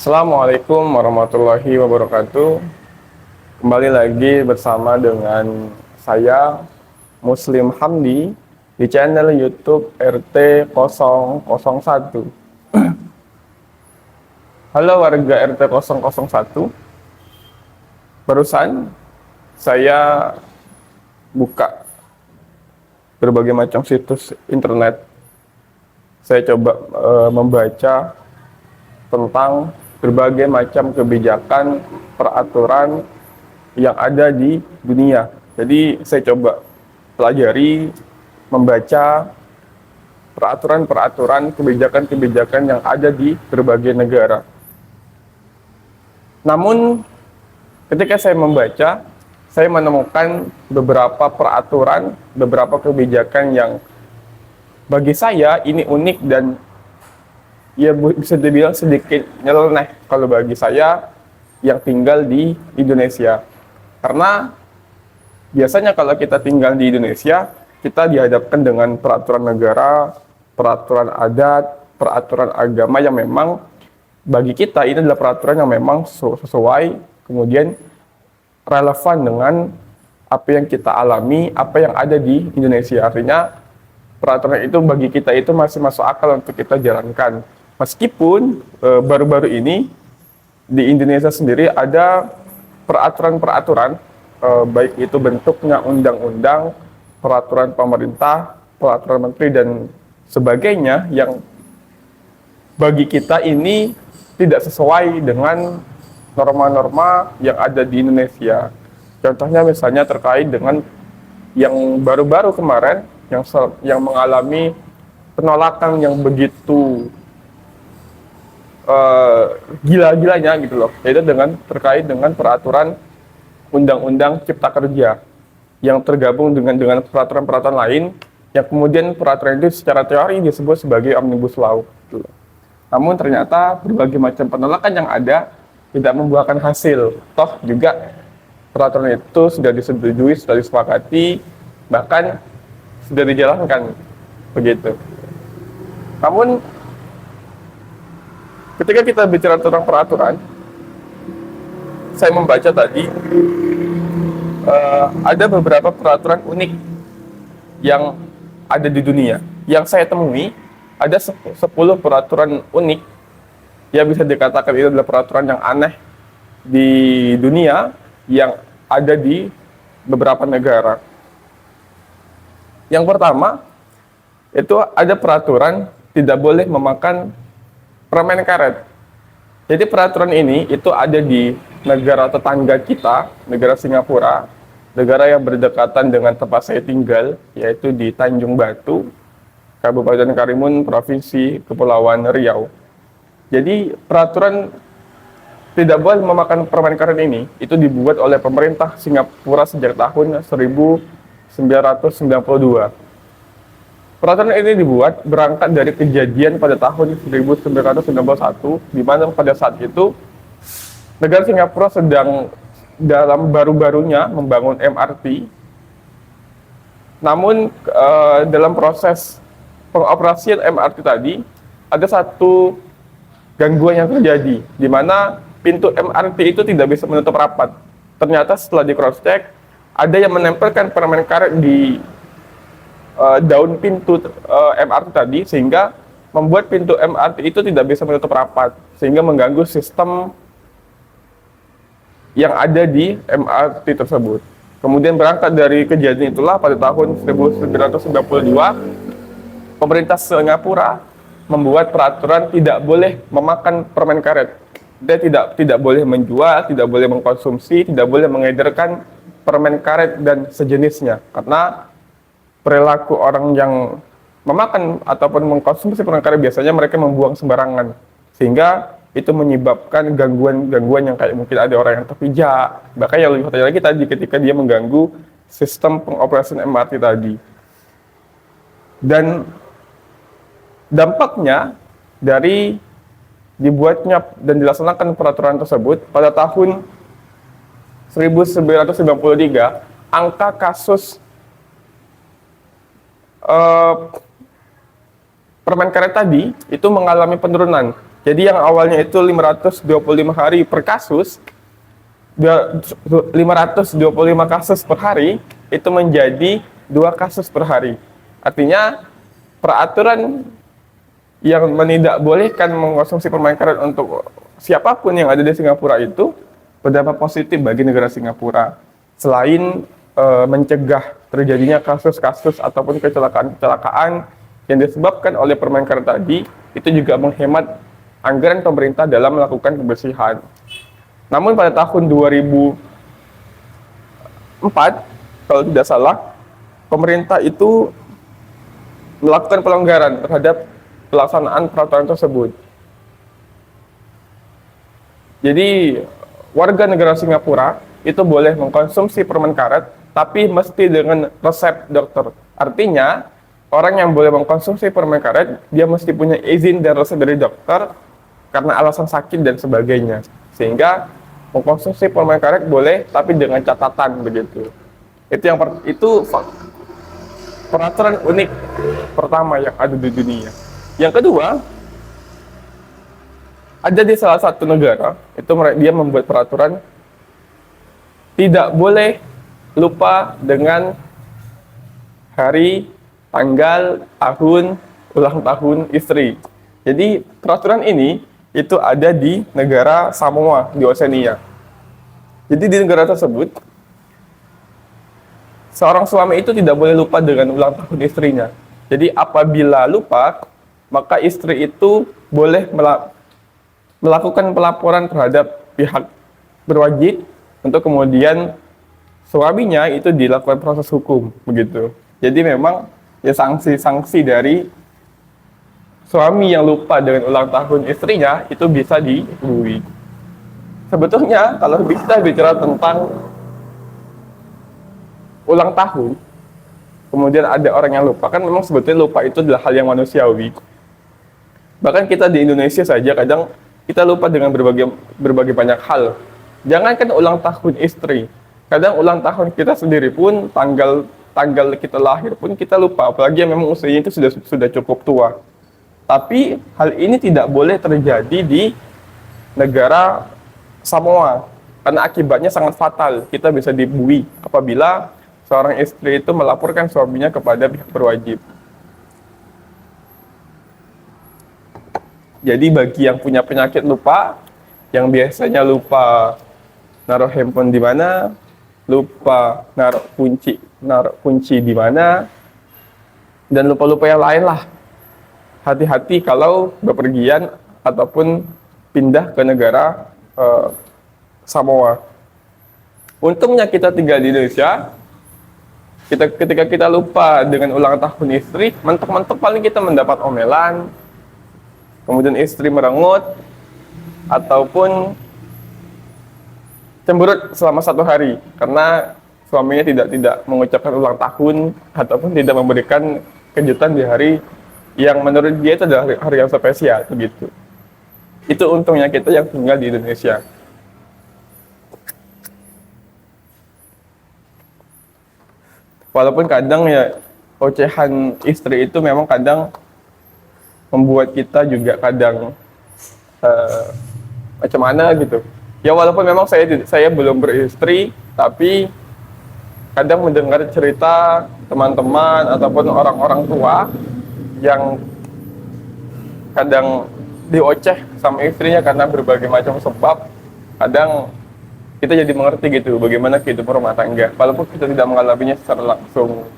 Assalamualaikum warahmatullahi wabarakatuh. Kembali lagi bersama dengan saya Muslim Hamdi di channel YouTube RT 001. Halo warga RT 001. Barusan saya buka berbagai macam situs internet. Saya coba membaca tentang berbagai macam kebijakan, peraturan yang ada di dunia. Jadi saya coba pelajari, membaca peraturan-peraturan, kebijakan-kebijakan yang ada di berbagai negara. Namun ketika saya membaca, saya menemukan beberapa peraturan, beberapa kebijakan yang bagi saya ini unik dan ya bisa dibilang sedikit nyeleneh kalau bagi saya yang tinggal di Indonesia. Karena biasanya kalau kita tinggal di Indonesia, kita dihadapkan dengan peraturan negara, peraturan adat, peraturan agama yang memang bagi kita ini adalah peraturan yang memang sesuai, kemudian relevan dengan apa yang kita alami, apa yang ada di Indonesia. Artinya peraturan itu bagi kita itu masih masuk akal untuk kita jalankan. Meskipun baru-baru ini di Indonesia sendiri ada peraturan-peraturan, baik itu bentuknya undang-undang, peraturan pemerintah, peraturan menteri dan sebagainya yang bagi kita ini tidak sesuai dengan norma-norma yang ada di Indonesia. Contohnya misalnya terkait dengan yang baru-baru kemarin yang mengalami penolakan yang begitu gila-gilanya gitu loh, yaitu terkait dengan peraturan undang-undang cipta kerja yang tergabung dengan peraturan-peraturan lain yang kemudian peraturan itu secara teori disebut sebagai omnibus law gitu loh. Namun ternyata berbagai macam penolakan yang ada tidak membuahkan hasil. Toh juga peraturan itu sudah disetujui, sudah disepakati, bahkan sudah dijalankan begitu. Namun ketika kita bicara tentang peraturan, saya membaca tadi ada beberapa peraturan unik yang ada di dunia. Yang saya temui ada 10 peraturan unik yang bisa dikatakan itu adalah peraturan yang aneh di dunia yang ada di beberapa negara. Yang pertama, itu ada peraturan tidak boleh memakan permen karet. Jadi peraturan ini itu ada di negara tetangga kita, negara Singapura, negara yang berdekatan dengan tempat saya tinggal, yaitu di Tanjung Batu, Kabupaten Karimun, Provinsi Kepulauan Riau. Jadi peraturan tidak boleh memakan permen karet ini itu dibuat oleh pemerintah Singapura sejak tahun 1992. Peraturan ini dibuat berangkat dari kejadian pada tahun 1991, di mana pada saat itu negara Singapura sedang dalam baru-barunya membangun MRT. Namun dalam proses pengoperasian MRT tadi ada satu gangguan yang terjadi, di mana pintu MRT itu tidak bisa menutup rapat. Ternyata setelah di cross check ada yang menempelkan permen karet di daun pintu MRT tadi, sehingga membuat pintu MRT itu tidak bisa menutup rapat, sehingga mengganggu sistem yang ada di MRT tersebut. Kemudian berangkat dari kejadian itulah pada tahun 1992 pemerintah Singapura membuat peraturan tidak boleh memakan permen karet. Dia tidak boleh menjual, tidak boleh mengkonsumsi, tidak boleh mengedarkan permen karet dan sejenisnya, karena perilaku orang yang memakan ataupun mengkonsumsi permen karet biasanya mereka membuang sembarangan, sehingga itu menyebabkan gangguan-gangguan yang kayak mungkin ada orang yang terpijak, bahkan yang lebih fatal lagi tadi ketika dia mengganggu sistem pengoperasian MRT tadi. Dan dampaknya dari dibuatnya dan dilaksanakan peraturan tersebut pada tahun 1993, angka kasus permen karet tadi itu mengalami penurunan Jadi yang awalnya itu 525 hari per kasus, 525 kasus per hari, itu menjadi 2 kasus per hari. Artinya peraturan yang menidakbolehkan mengkonsumsi permen karet untuk siapapun yang ada di Singapura itu berdampak positif bagi negara Singapura. Selain mencegah terjadinya kasus-kasus ataupun kecelakaan-kecelakaan yang disebabkan oleh permen karet tadi, itu juga menghemat anggaran pemerintah dalam melakukan kebersihan. Namun pada tahun 2004, kalau tidak salah, pemerintah itu melakukan pelonggaran terhadap pelaksanaan peraturan tersebut. Jadi, warga negara Singapura itu boleh mengkonsumsi permen karet, tapi mesti dengan resep dokter. Artinya, orang yang boleh mengkonsumsi permen karet, dia mesti punya izin dan resep dari dokter karena alasan sakit dan sebagainya. Sehingga mengkonsumsi permen karet boleh, tapi dengan catatan begitu. Itu peraturan unik pertama yang ada di dunia. Yang kedua, ada di salah satu negara, itu dia membuat peraturan tidak boleh lupa dengan hari, tanggal, tahun, ulang tahun istri. Jadi peraturan ini itu ada di negara Samoa di Oseania. Jadi di negara tersebut, seorang suami itu tidak boleh lupa dengan ulang tahun istrinya. Jadi apabila lupa, maka istri itu boleh melakukan pelaporan terhadap pihak berwajib untuk kemudian suaminya itu dilakukan proses hukum begitu. Jadi memang ya sanksi-sanksi dari suami yang lupa dengan ulang tahun istrinya itu bisa dibui. Sebetulnya kalau kita bicara tentang ulang tahun, kemudian ada orang yang lupa, kan memang sebetulnya lupa itu adalah hal yang manusiawi. Bahkan kita di Indonesia saja kadang kita lupa dengan berbagai banyak hal. Jangankan ulang tahun istri, kadang ulang tahun kita sendiri pun, tanggal kita lahir pun kita lupa, apalagi yang memang usianya itu sudah cukup tua. Tapi hal ini tidak boleh terjadi di negara Samoa, karena akibatnya sangat fatal. Kita bisa dibui apabila seorang istri itu melaporkan suaminya kepada pihak berwajib. Jadi bagi yang punya penyakit lupa, yang biasanya lupa naruh handphone di mana, lupa naruh kunci di mana, dan lupa-lupa yang lain lah. Hati-hati kalau bepergian ataupun pindah ke negara Samoa. Untungnya kita tinggal di Indonesia, ketika kita lupa dengan ulang tahun istri, mentok-mentok paling kita mendapat omelan, kemudian istri merengut, ataupun cemberut selama 1 hari, karena suaminya tidak mengucapkan ulang tahun, ataupun tidak memberikan kejutan di hari yang menurut dia itu adalah hari yang spesial, begitu. Itu untungnya kita yang tinggal di Indonesia. Walaupun kadang ya ocehan istri itu memang kadang membuat kita juga kadang macam mana gitu. Ya walaupun memang saya belum beristri, tapi kadang mendengar cerita teman-teman ataupun orang-orang tua yang kadang dioceh sama istrinya karena berbagai macam sebab, kadang kita jadi mengerti gitu bagaimana kehidupan rumah tangga, walaupun kita tidak mengalaminya secara langsung.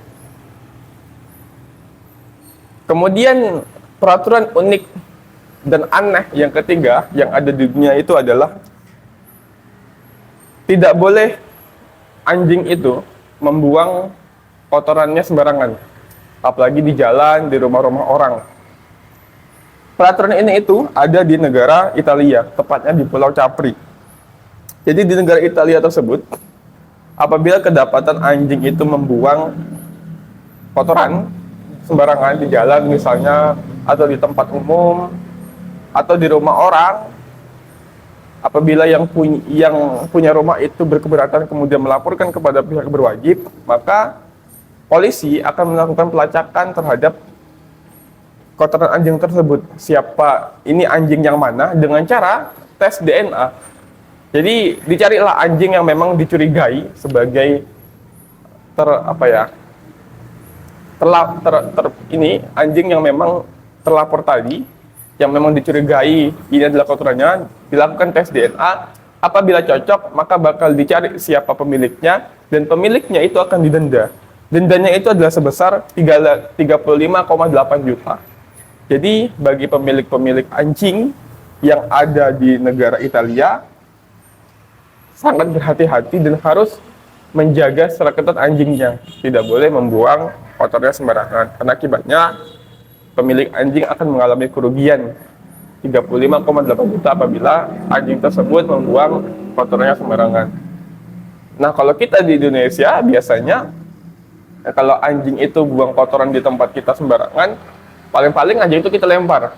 Kemudian peraturan unik dan aneh yang ketiga yang ada di dunia itu adalah tidak boleh anjing itu membuang kotorannya sembarangan, apalagi di jalan, di rumah-rumah orang. Peraturan ini itu ada di negara Italia, tepatnya di Pulau Capri. Jadi di negara Italia tersebut, apabila kedapatan anjing itu membuang kotoran sembarangan di jalan misalnya, atau di tempat umum, atau di rumah orang, apabila yang punya rumah itu berkeberatan kemudian melaporkan kepada pihak berwajib, maka polisi akan melakukan pelacakan terhadap kotoran anjing tersebut, siapa ini anjing yang mana, dengan cara tes DNA. Jadi dicarilah anjing yang memang dicurigai sebagai ini anjing yang memang terlapor tadi, yang memang dicurigai ini adalah kotorannya, dilakukan tes DNA. Apabila cocok, maka bakal dicari siapa pemiliknya, dan pemiliknya itu akan didenda. Dendanya itu adalah sebesar 35,8 juta. Jadi bagi pemilik-pemilik anjing yang ada di negara Italia, sangat berhati-hati dan harus menjaga secara ketat anjingnya. Tidak boleh membuang kotornya sembarangan, karena akibatnya pemilik anjing akan mengalami kerugian 35,8 juta apabila anjing tersebut membuang kotornya sembarangan. Nah, kalau kita di Indonesia biasanya kalau anjing itu buang kotoran di tempat kita sembarangan, paling-paling anjing itu kita lempar.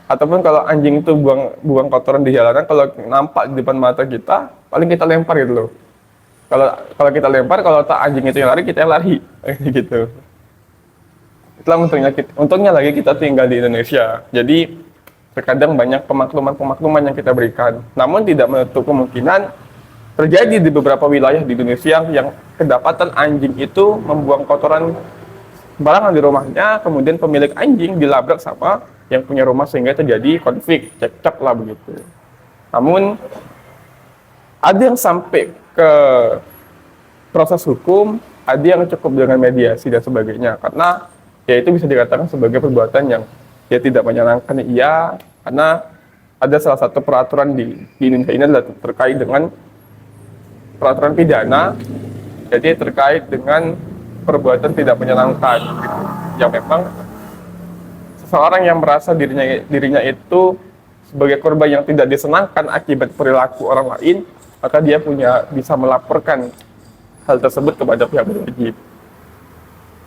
Ataupun kalau anjing itu buang kotoran di jalanan, kalau nampak di depan mata kita, paling kita lempar gitu loh. Kalau kita lempar, kalau tak anjing itu yang lari, kita yang lari gitu. Itulah untungnya lagi kita tinggal di Indonesia. Jadi terkadang banyak pemakluman yang kita berikan. Namun tidak menutup kemungkinan terjadi di beberapa wilayah di Indonesia yang kedapatan anjing itu membuang kotoran sembarangan di rumahnya, kemudian pemilik anjing dilabrak sama yang punya rumah sehingga terjadi konflik, cekcok lah begitu. Namun ada yang sampai ke proses hukum, ada yang cukup dengan mediasi dan sebagainya, karena ya itu bisa dikatakan sebagai perbuatan yang ya tidak menyenangkan, iya, karena ada salah satu peraturan di Indonesia ini adalah terkait dengan peraturan pidana, jadi terkait dengan perbuatan tidak menyenangkan gitu. Yang memang seseorang yang merasa dirinya itu sebagai korban yang tidak disenangkan akibat perilaku orang lain, maka dia bisa melaporkan hal tersebut kepada pihak berwajib.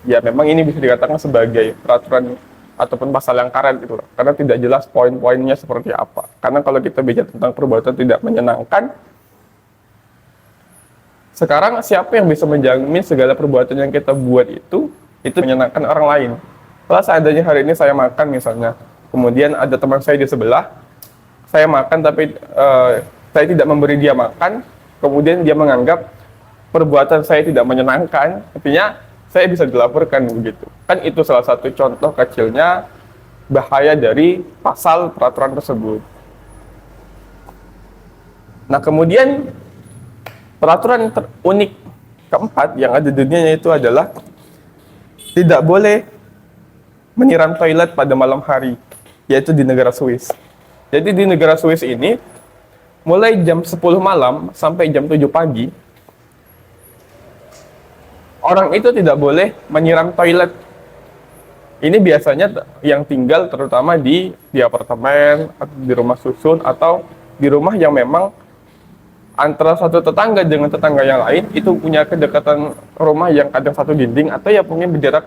Ya memang ini bisa dikatakan sebagai peraturan ataupun pasal yang karet gitu loh, karena tidak jelas poin-poinnya seperti apa. Karena kalau kita bicara tentang perbuatan tidak menyenangkan, sekarang siapa yang bisa menjamin segala perbuatan yang kita buat itu menyenangkan orang lain? Kalau seandainya hari ini saya makan misalnya, kemudian ada teman saya di sebelah, saya makan tapi saya tidak memberi dia makan, kemudian dia menganggap perbuatan saya tidak menyenangkan, artinya saya bisa dilaporkan begitu. Kan itu salah satu contoh kecilnya bahaya dari pasal peraturan tersebut. Nah, kemudian peraturan unik keempat yang ada di dunia itu adalah tidak boleh menyiram toilet pada malam hari, yaitu di negara Swiss. Jadi di negara Swiss ini, mulai jam 10 malam sampai jam 7 pagi, orang itu tidak boleh menyiram toilet. Ini biasanya yang tinggal terutama di apartemen, atau di rumah susun, atau di rumah yang memang antara satu tetangga dengan tetangga yang lain itu punya kedekatan rumah yang kadang satu dinding atau ya mungkin berjarak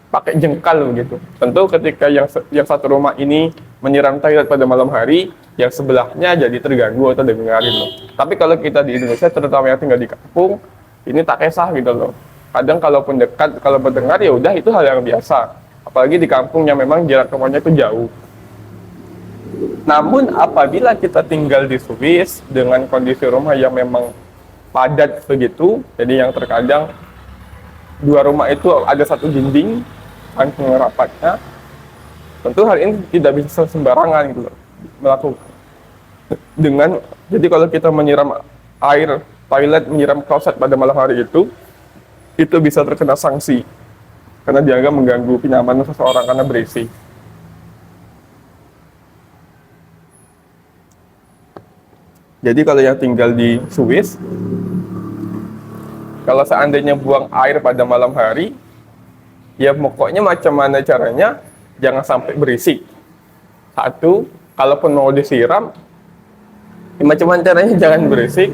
pakai jengkal begitu. Tentu ketika yang satu rumah ini menyiram toilet pada malam hari, yang sebelahnya jadi terganggu atau dengerin loh. Tapi kalau kita di Indonesia, terutama yang tinggal di kampung, ini tak kisah gitu loh. Kadang kalaupun dekat, kalau mendengar ya udah itu hal yang biasa. Apalagi di kampung yang memang jarak rumahnya itu jauh. Namun apabila kita tinggal di Swiss dengan kondisi rumah yang memang padat begitu, jadi yang terkadang dua rumah itu ada satu dinding saking rapatnya, tentu hal ini tidak bisa sembarangan gitu loh melakukan. Jadi kalau kita menyiram air toilet, menyiram kloset pada malam hari itu bisa terkena sanksi karena dianggap mengganggu kenyamanan seseorang karena berisik. Jadi kalau yang tinggal di Swiss, kalau seandainya buang air pada malam hari, ya pokoknya macam mana caranya, jangan sampai berisik. Satu, kalaupun mau disiram, ya macam mana caranya jangan berisik.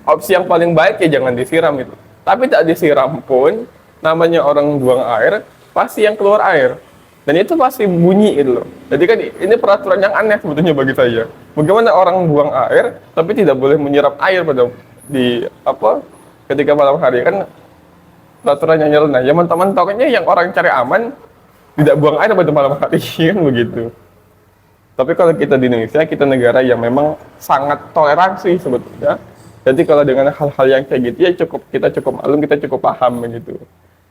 Opsi yang paling baik ya jangan disiram gitu. Tapi tak disiram pun, namanya orang buang air, pasti yang keluar air. Dan itu pasti bunyi gitu loh. Jadi kan ini peraturan yang aneh sebetulnya bagi saya. Bagaimana orang buang air tapi tidak boleh menyiram air ketika malam hari, kan peraturannya nyeleneh. Ya mentok-mentoknya yang orang cari aman tidak buang air pada malam hari kan begitu. Tapi kalau kita di Indonesia, kita negara yang memang sangat toleransi sebetulnya. Jadi kalau dengan hal-hal yang kayak gitu ya kita cukup maklum, kita cukup paham begitu.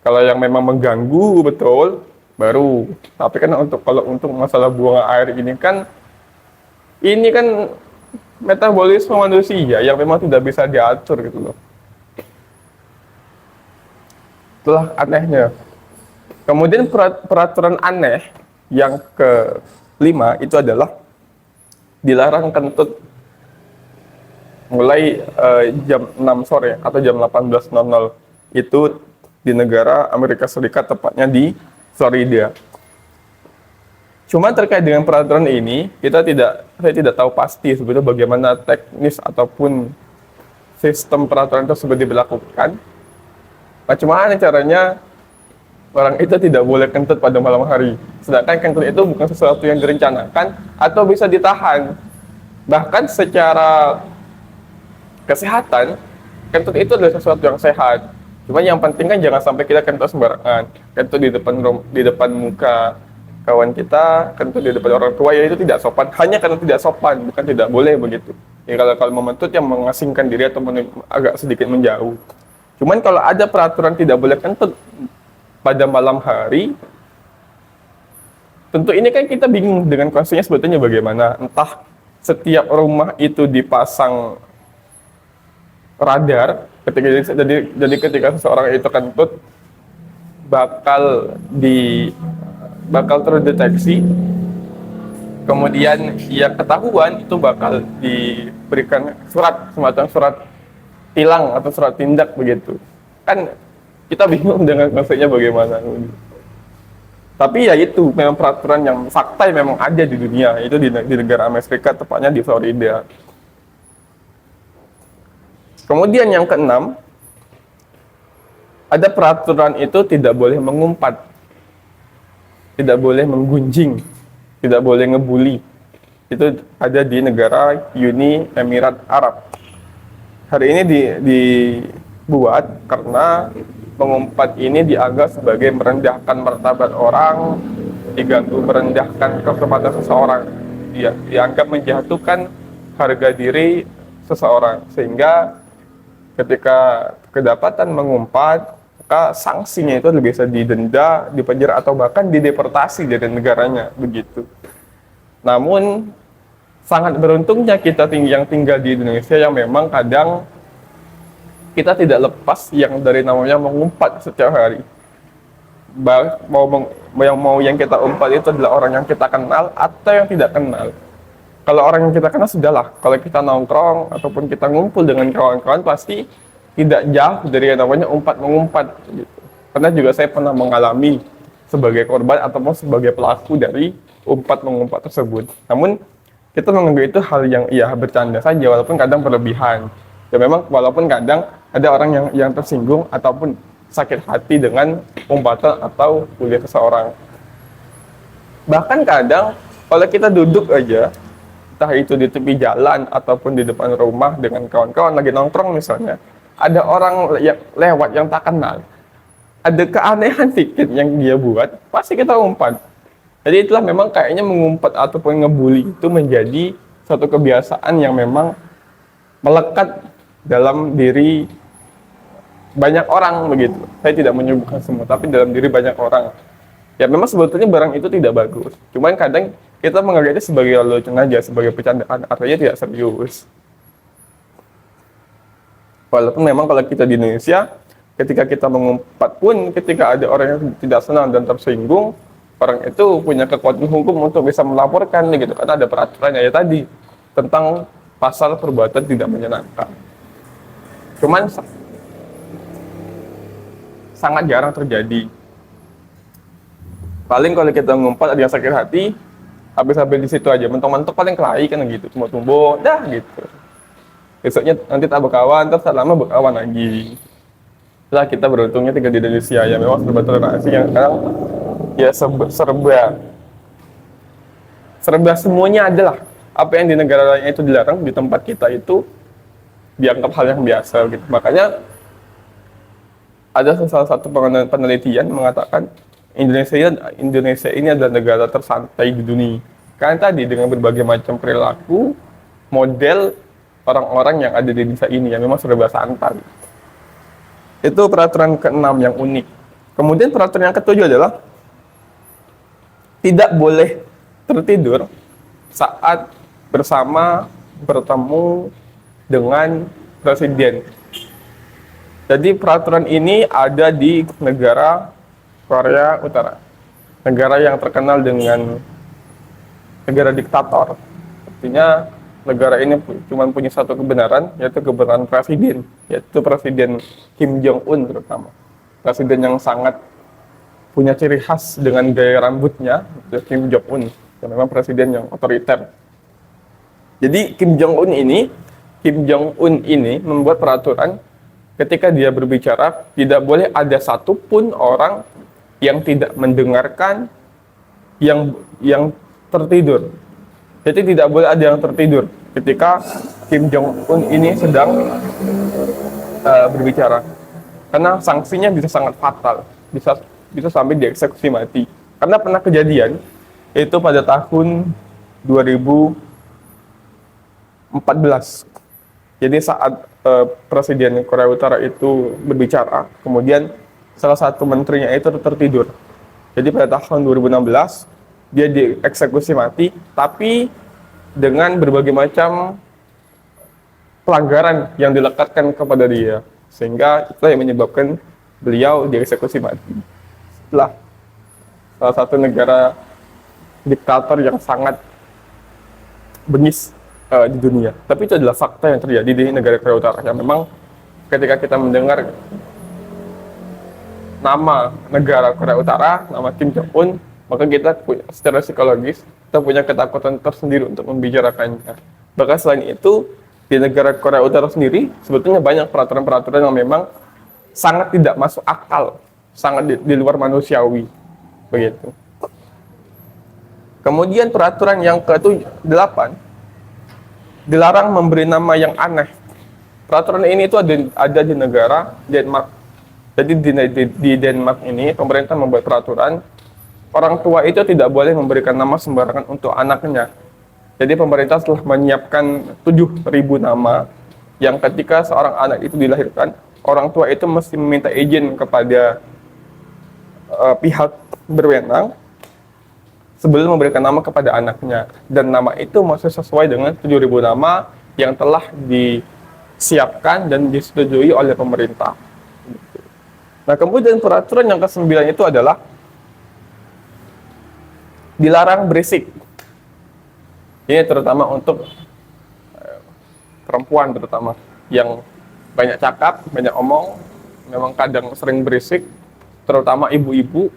Kalau yang memang mengganggu betul, baru. Tapi kan kalau untuk masalah buang air ini kan metabolisme manusia yang memang tidak bisa diatur gitu loh. Itulah anehnya. Kemudian peraturan aneh yang kelima itu adalah dilarang kentut mulai jam 6 sore atau jam 18.00 itu di negara Amerika Serikat, tepatnya di Florida. Cuma terkait dengan peraturan ini, saya tidak tahu pasti sebetulnya bagaimana teknis ataupun sistem peraturan tersebut diberlakukan. Bagaimana caranya orang itu tidak boleh kentut pada malam hari. Sedangkan kentut itu bukan sesuatu yang direncanakan atau bisa ditahan. Bahkan secara kesehatan, kentut itu adalah sesuatu yang sehat. Cuma yang penting kan jangan sampai kita kentut sembarangan. Kentut di depan muka kawan kita, kentut di depan orang tua, ya itu tidak sopan. Hanya karena tidak sopan, bukan tidak boleh begitu. Ya kalau mementut yang mengasingkan diri atau agak sedikit menjauh. Cuman kalau ada peraturan tidak boleh kentut pada malam hari, tentu ini kan kita bingung dengan konsepnya sebetulnya bagaimana. Entah setiap rumah itu dipasang radar, jadi ketika seseorang itu kentut bakal terdeteksi, kemudian yang ketahuan itu bakal diberikan semacam surat tilang atau surat tindak begitu. Kan kita bingung dengan konsepnya bagaimana. Tapi ya itu memang peraturan yang fakta yang memang ada di dunia, itu di negara Amerika Serikat, tepatnya di Florida. Kemudian yang keenam, ada peraturan itu tidak boleh mengumpat, tidak boleh menggunjing, tidak boleh ngebully. Itu ada di negara Uni Emirat Arab. Hari ini dibuat karena mengumpat ini dianggap sebagai merendahkan martabat orang, merendahkan kehormatan seseorang, dianggap menjatuhkan harga diri seseorang, sehingga ketika kedapatan mengumpat, maka sanksinya itu bisa didenda, dipenjara, atau bahkan dideportasi dari negaranya begitu. Namun sangat beruntungnya kita yang tinggal di Indonesia yang memang kadang kita tidak lepas yang dari namanya mengumpat setiap hari. Mau yang kita umpat itu adalah orang yang kita kenal atau yang tidak kenal. Kalau orang yang kita kenal sudahlah. Kalau kita nongkrong ataupun kita ngumpul dengan kawan-kawan, pasti tidak jauh dari yang namanya umpat-mengumpat gitu. Karena juga saya pernah mengalami sebagai korban ataupun sebagai pelaku dari umpat-mengumpat tersebut. Namun kita menganggap itu hal yang bercanda saja, walaupun kadang berlebihan. Ya memang walaupun kadang ada orang yang tersinggung ataupun sakit hati dengan umpatan atau kuliah seseorang. Bahkan kadang kalau kita duduk aja, entah itu di tepi jalan ataupun di depan rumah dengan kawan-kawan lagi nongkrong misalnya, ada orang yang lewat yang tak kenal, ada keanehan sedikit yang dia buat, pasti kita umpat. Jadi itulah memang kayaknya mengumpat ataupun ngebully itu menjadi suatu kebiasaan yang memang melekat dalam diri banyak orang begitu. Saya tidak menyebutkan semua, tapi dalam diri banyak orang. Ya memang sebetulnya barang itu tidak bagus. Cuman kadang kita menganggapnya sebagai lelucon aja, sebagai bercandaan, artinya tidak serius. Walaupun memang kalau kita di Indonesia, ketika kita mengumpat pun, ketika ada orang yang tidak senang dan tersinggung, orang itu punya kekuatan hukum untuk bisa melaporkan gitu. Karena ada peraturannya ya tadi tentang pasal perbuatan tidak menyenangkan. Cuman sangat jarang terjadi. Paling kalau kita ngumpat ada yang sakit hati, habis-habis di situ aja, mentok-mentok paling kelahi kan gitu, cuma tumbuh, dah gitu. Besoknya nanti tak berkawan, terus tak lama berkawan lagi. Setelah kita beruntungnya tinggal di Indonesia, ya memang serba toleransi yang sekarang ya serba semuanya adalah apa yang di negara lain itu dilarang, di tempat kita itu dianggap hal yang biasa gitu. Makanya ada salah satu penelitian mengatakan Indonesia ini adalah negara tersantai di dunia. Karena tadi dengan berbagai macam perilaku, model orang-orang yang ada di desa ini yang memang serba santai. Itu peraturan ke-6 yang unik. Kemudian peraturan yang ke-7 adalah tidak boleh tertidur saat bersama bertemu dengan presiden. Jadi peraturan ini ada di negara Korea Utara. Negara yang terkenal dengan negara diktator. Artinya negara ini cuma punya satu kebenaran, yaitu kebenaran presiden, yaitu Presiden Kim Jong-un terutama. Presiden yang sangat punya ciri khas dengan gaya rambutnya, yaitu Kim Jong-un, yang memang presiden yang otoriter. Jadi Kim Jong-un ini membuat peraturan ketika dia berbicara tidak boleh ada satupun orang yang tidak mendengarkan yang tertidur. Jadi tidak boleh ada yang tertidur ketika Kim Jong-un ini sedang berbicara. Karena sanksinya bisa sangat fatal, bisa sampai dieksekusi mati. Karena pernah kejadian itu pada tahun 2014. Jadi saat Presiden Korea Utara itu berbicara, kemudian salah satu menterinya itu tertidur. Jadi pada tahun 2016 dia dieksekusi mati, tapi dengan berbagai macam pelanggaran yang dilekatkan kepada dia, sehingga itulah yang menyebabkan beliau dieksekusi mati. Setelah salah satu negara diktator yang sangat bengis di dunia. Tapi itu adalah fakta yang terjadi di negara Korea Utara, yang memang ketika kita mendengar nama negara Korea Utara, nama Kim Jong-un, maka kita secara psikologis kita punya ketakutan tersendiri untuk membicarakannya. Bahkan selain itu, di negara Korea Utara sendiri sebetulnya banyak peraturan-peraturan yang memang sangat tidak masuk akal, sangat di luar manusiawi, begitu. Kemudian peraturan yang ke-8, dilarang memberi nama yang aneh. Peraturan ini itu ada di negara Denmark. Jadi di Denmark ini pemerintah membuat peraturan orang tua itu tidak boleh memberikan nama sembarangan untuk anaknya. Jadi pemerintah telah menyiapkan 7.000 nama yang ketika seorang anak itu dilahirkan, orang tua itu mesti meminta izin kepada pihak berwenang sebelum memberikan nama kepada anaknya, dan nama itu masih sesuai dengan 7.000 nama yang telah disiapkan dan disetujui oleh pemerintah. Nah, kemudian peraturan yang ke-9 itu adalah dilarang berisik. Ini terutama untuk perempuan, terutama yang banyak cakap, banyak omong, memang kadang sering berisik, terutama ibu-ibu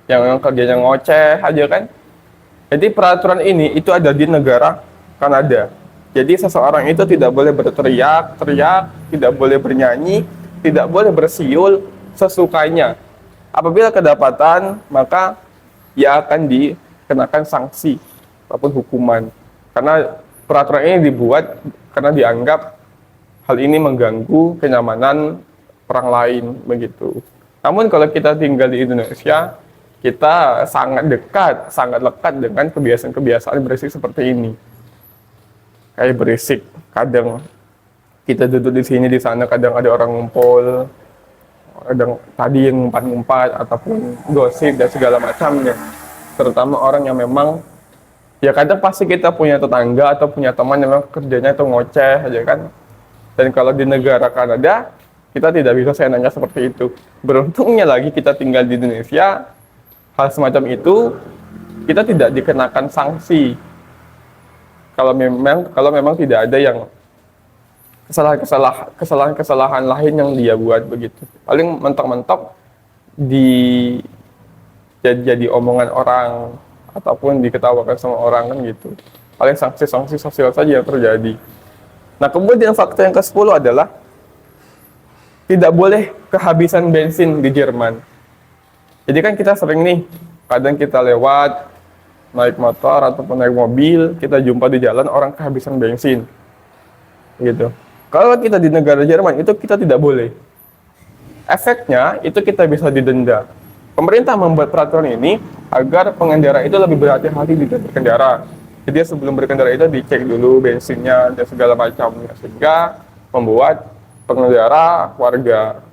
yang kerjanya ngoceh aja kan. Jadi peraturan ini itu ada di negara Kanada. Jadi seseorang itu tidak boleh berteriak-teriak, tidak boleh bernyanyi, tidak boleh bersiul sesukanya. Apabila kedapatan, maka ia akan dikenakan sanksi ataupun hukuman. Karena peraturan ini dibuat karena dianggap hal ini mengganggu kenyamanan orang lain, begitu. Namun kalau kita tinggal di Indonesia, kita sangat lekat dengan kebiasaan-kebiasaan berisik seperti ini. Kayak berisik, kadang kita duduk di sini, di sana kadang ada orang ngumpul, kadang tadi yang ngumpat-ngumpat ataupun gosip dan segala macamnya. Terutama orang yang memang, ya kadang pasti kita punya tetangga atau punya teman yang memang kerjanya itu ngoceh aja kan. Dan kalau di negara Kanada, kita tidak bisa seenaknya seperti itu. Beruntungnya lagi kita tinggal di Indonesia, hal semacam itu kita tidak dikenakan sanksi kalau memang tidak ada yang kesalahan lain yang dia buat, begitu. Paling mentok-mentok jadi omongan orang ataupun diketawakan sama orang kan gitu. Paling sanksi-sanksi sosial saja yang terjadi. Nah, kemudian fakta yang ke-10 adalah tidak boleh kehabisan bensin di Jerman. Jadi kan kita sering nih, kadang kita lewat, naik motor ataupun naik mobil, kita jumpa di jalan orang kehabisan bensin. Gitu. Kalau kita di negara Jerman, itu kita tidak boleh. Efeknya, itu kita bisa didenda. Pemerintah membuat peraturan ini agar pengendara itu lebih berhati-hati di dalam berkendara. Jadi sebelum berkendara itu dicek dulu bensinnya dan segala macamnya, sehingga membuat pengendara warga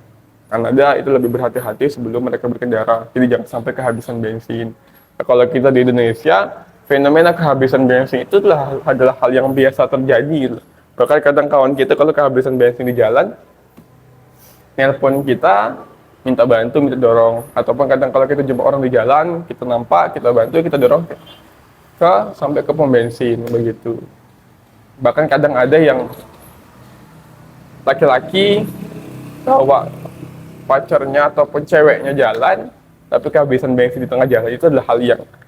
Kanada itu lebih berhati-hati sebelum mereka berkendara. Jadi jangan sampai kehabisan bensin. Nah, kalau kita di Indonesia, fenomena kehabisan bensin itu adalah hal yang biasa terjadi gitu. Bahkan kadang kawan kita kalau kehabisan bensin di jalan, nelpon kita, minta bantu, minta dorong. Ataupun kadang kalau kita jumpa orang di jalan, kita nampak, kita bantu, kita dorong sampai ke pom bensin begitu. Bahkan kadang ada yang laki-laki bawa pacarnya ataupun ceweknya jalan, tapi kehabisan bensin di tengah jalan, itu adalah hal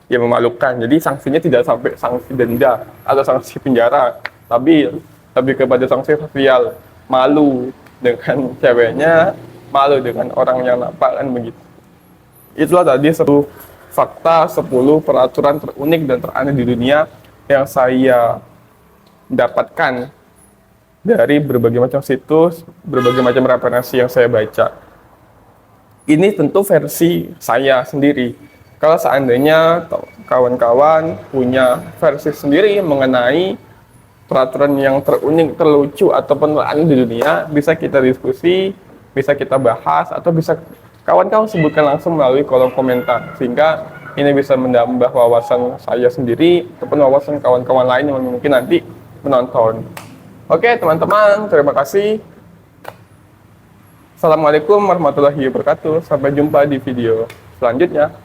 yang memalukan. Jadi sanksinya tidak sampai sanksi denda atau sanksi penjara, tapi lebih kepada sanksi sosial. Malu dengan ceweknya, malu dengan orang yang nampak, kan begitu. Itulah tadi 10 fakta, 10 peraturan terunik dan teraneh di dunia yang saya dapatkan dari berbagai macam situs, berbagai macam referensi yang saya baca. Ini tentu versi saya sendiri. Kalau seandainya kawan-kawan punya versi sendiri mengenai peraturan yang terunik, terlucu, ataupun teraneh di dunia, bisa kita diskusi, bisa kita bahas, atau bisa kawan-kawan sebutkan langsung melalui kolom komentar, sehingga ini bisa menambah wawasan saya sendiri ataupun wawasan kawan-kawan lain yang mungkin nanti menonton. Oke teman-teman, terima kasih. Assalamualaikum warahmatullahi wabarakatuh. Sampai jumpa di video selanjutnya.